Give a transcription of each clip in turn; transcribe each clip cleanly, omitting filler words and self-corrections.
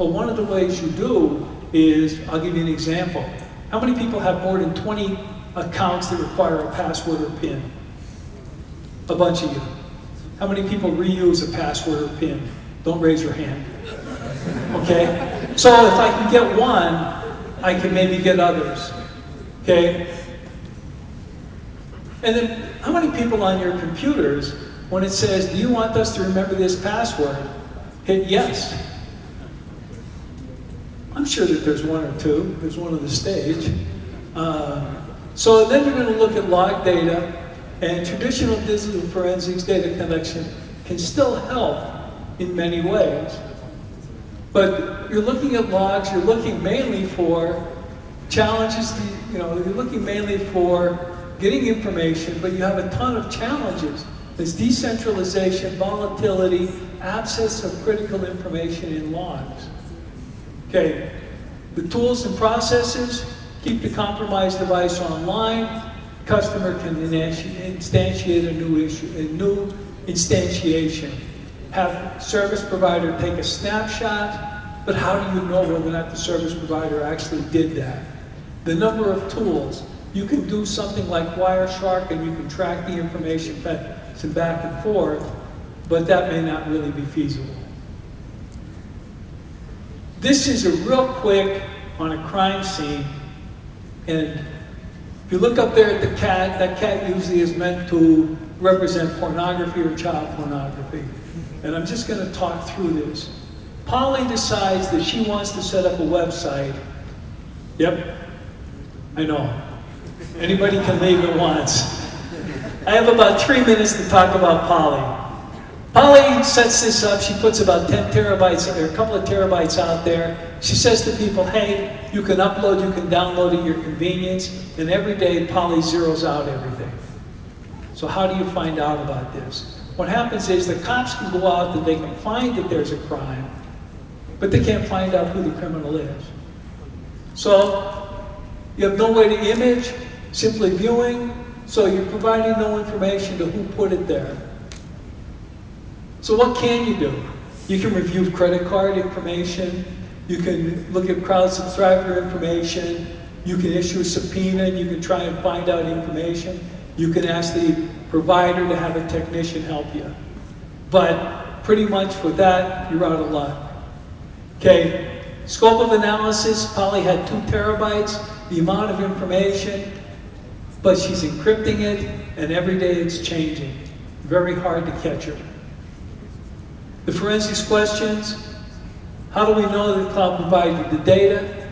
Well, one of the ways you do is, I'll give you an example. How many people have more than 20 accounts that require a password or PIN? A bunch of you. How many people reuse a password or PIN? Don't raise your hand. Okay? So if I can get one, I can maybe get others. Okay? And then, how many people on your computers, when it says, do you want us to remember this password, hit yes? I'm sure that there's one or two. There's one on the stage. So then you're going to look at log data, and traditional digital forensics data collection can still help in many ways. But you're looking at logs, you're looking mainly for challenges, you're looking mainly for getting information, but you have a ton of challenges. There's decentralization, volatility, absence of critical information in logs. Okay, the tools and processes, keep the compromised device online. Customer can instantiate a new instantiation. Have service provider take a snapshot, but how do you know whether or not the service provider actually did that? The number of tools. You can do something like Wireshark and you can track the information back and forth, but that may not really be feasible. This is a real quick on a crime scene, and if you look up there at the cat, that cat usually is meant to represent pornography or child pornography. And I'm just going to talk through this. Polly decides that she wants to set up a website. Yep, I know. Anybody can leave at once. I have about 3 minutes to talk about Polly. Polly sets this up. She puts about 10 terabytes, or a couple of terabytes out there. She says to people, hey, you can upload, you can download at your convenience. And every day, Polly zeroes out everything. So how do you find out about this? What happens is the cops can go out and they can find that there's a crime, but they can't find out who the criminal is. So you have no way to image, simply viewing, so you're providing no information to who put it there. So what can you do? You can review credit card information, you can look at crowd subscriber information, you can issue a subpoena and you can try and find out information. You can ask the provider to have a technician help you. But pretty much with that, you're out of luck. Okay, scope of analysis, Polly had 2 terabytes, the amount of information, but she's encrypting it, and every day it's changing. Very hard to catch her. The forensics questions, how do we know that the cloud provided the data?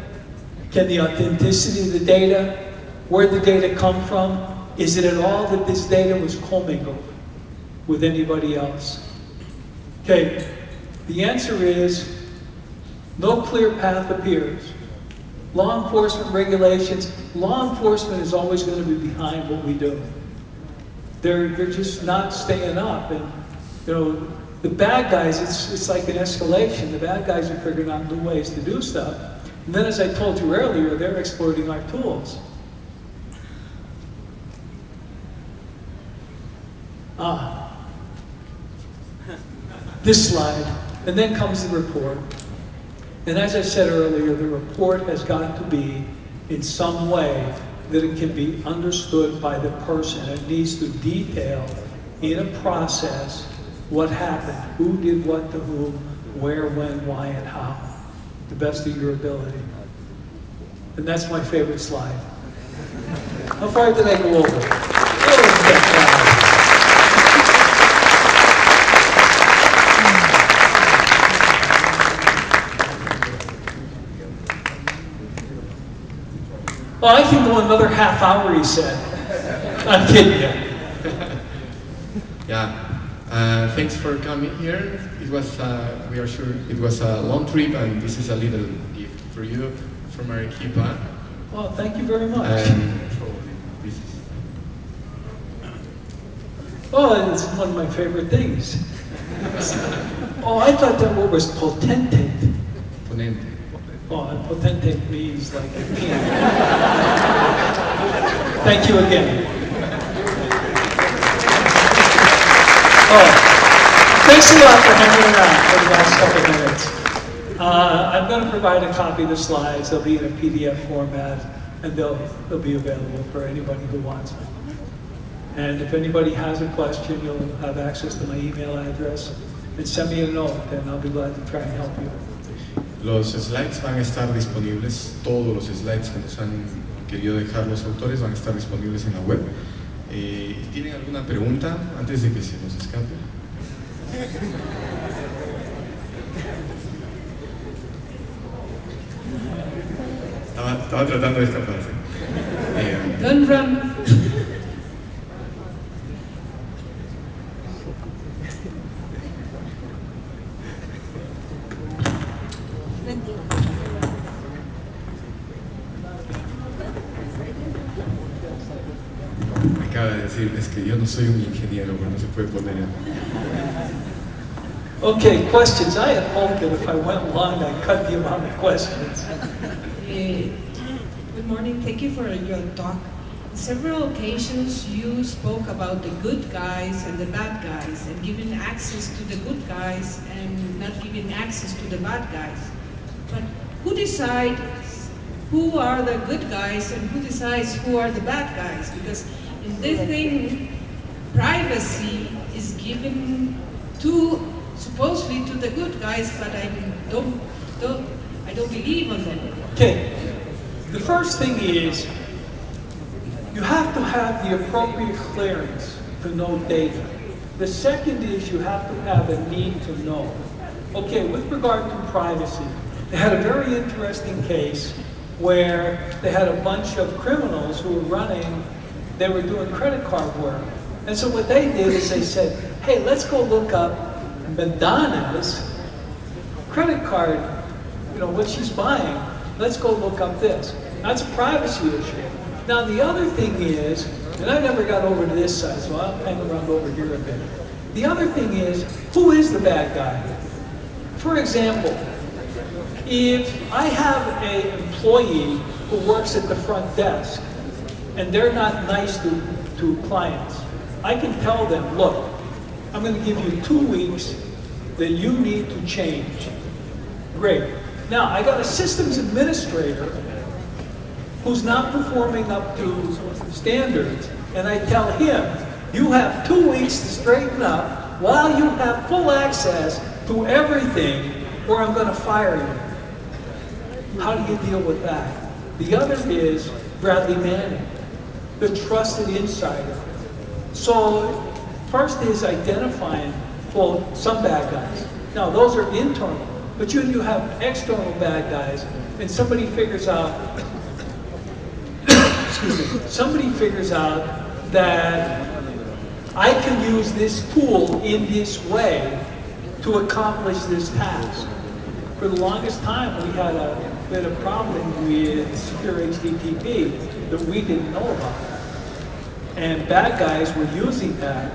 Can the authenticity of the data, where'd the data come from? Is it at all that this data was commingled with anybody else? Okay, the answer is no clear path appears. Law enforcement regulations, law enforcement is always going to be behind what we do. They're just not staying up. And the bad guys, it's like an escalation. The bad guys are figuring out new ways to do stuff. And then, as I told you earlier, they're exploiting our tools. This slide, and then comes the report. And as I said earlier, the report has got to be in some way that it can be understood by the person. It needs to detail in a process what happened, who did what to whom, where, when, why, and how, the best of your ability. And that's my favorite slide. How far did I go over? Well, I can go another half hour, he said. I'm kidding you. Yeah, thanks for coming here. It was, we are sure it was a long trip, and this is a little gift for you from Arequipa. Well, thank you very much. This is... Oh, it's one of my favorite things. Oh, I thought that word was potentate. Ponente. Oh, and potentate means like a king. Thank you again. Oh, thanks a lot for hanging around for the last couple of minutes. I'm going to provide a copy of the slides. They'll be in a PDF format, and they'll be available for anybody who wants them. And if anybody has a question, you'll have access to my email address. And send me a note, and I'll be glad to try and help you. Los slides van a estar disponibles, todos los slides que nos han querido dejar los autores van a estar disponibles en la web. ¿Tienen alguna pregunta antes de que se nos escape? Estaba tratando de escaparse. Don't run. Me acaba de decir, es que yo no soy un ingeniero, pero no se puede poner en... Okay, questions. I had hoped that if I went long, I'd cut the amount of questions. Good morning. Thank you for your talk. On several occasions, you spoke about the good guys and the bad guys, and giving access to the good guys and not giving access to the bad guys. But who decides who are the good guys and who decides who are the bad guys? Because in this thing, privacy is given supposedly to the good guys, but I don't believe on them. Okay, the first thing is you have to have the appropriate clearance to know data. The second is you have to have a need to know. Okay, with regard to privacy, they had a very interesting case where they had a bunch of criminals who were they were doing credit card work. And so what they did is they said, hey, let's go look up Madonna's credit card, what she's buying. Let's go look up this. That's a privacy issue. Now the other thing is, and I never got over to this side, so I'll hang around over here a bit. The other thing is, who is the bad guy? For example, if I have an employee who works at the front desk and they're not nice to clients, I can tell them, look, I'm going to give you 2 weeks that you need to change. Great. Now, I got a systems administrator who's not performing up to standards, and I tell him, you have 2 weeks to straighten up while you have full access to everything, or I'm going to fire you. How do you deal with that? The other is Bradley Manning, the trusted insider. So first is identifying, well, some bad guys. Now those are internal, but you have external bad guys, and somebody figures out, somebody figures out that I can use this tool in this way to accomplish this task. For the longest time, we had a problem with secure HTTP that we didn't know about. And bad guys were using that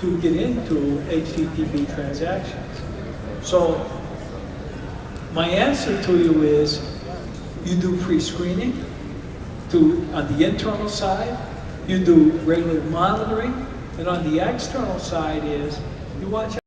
to get into HTTP transactions. So my answer to you is, you do pre-screening on the internal side, you do regular monitoring, and on the external side is, you watch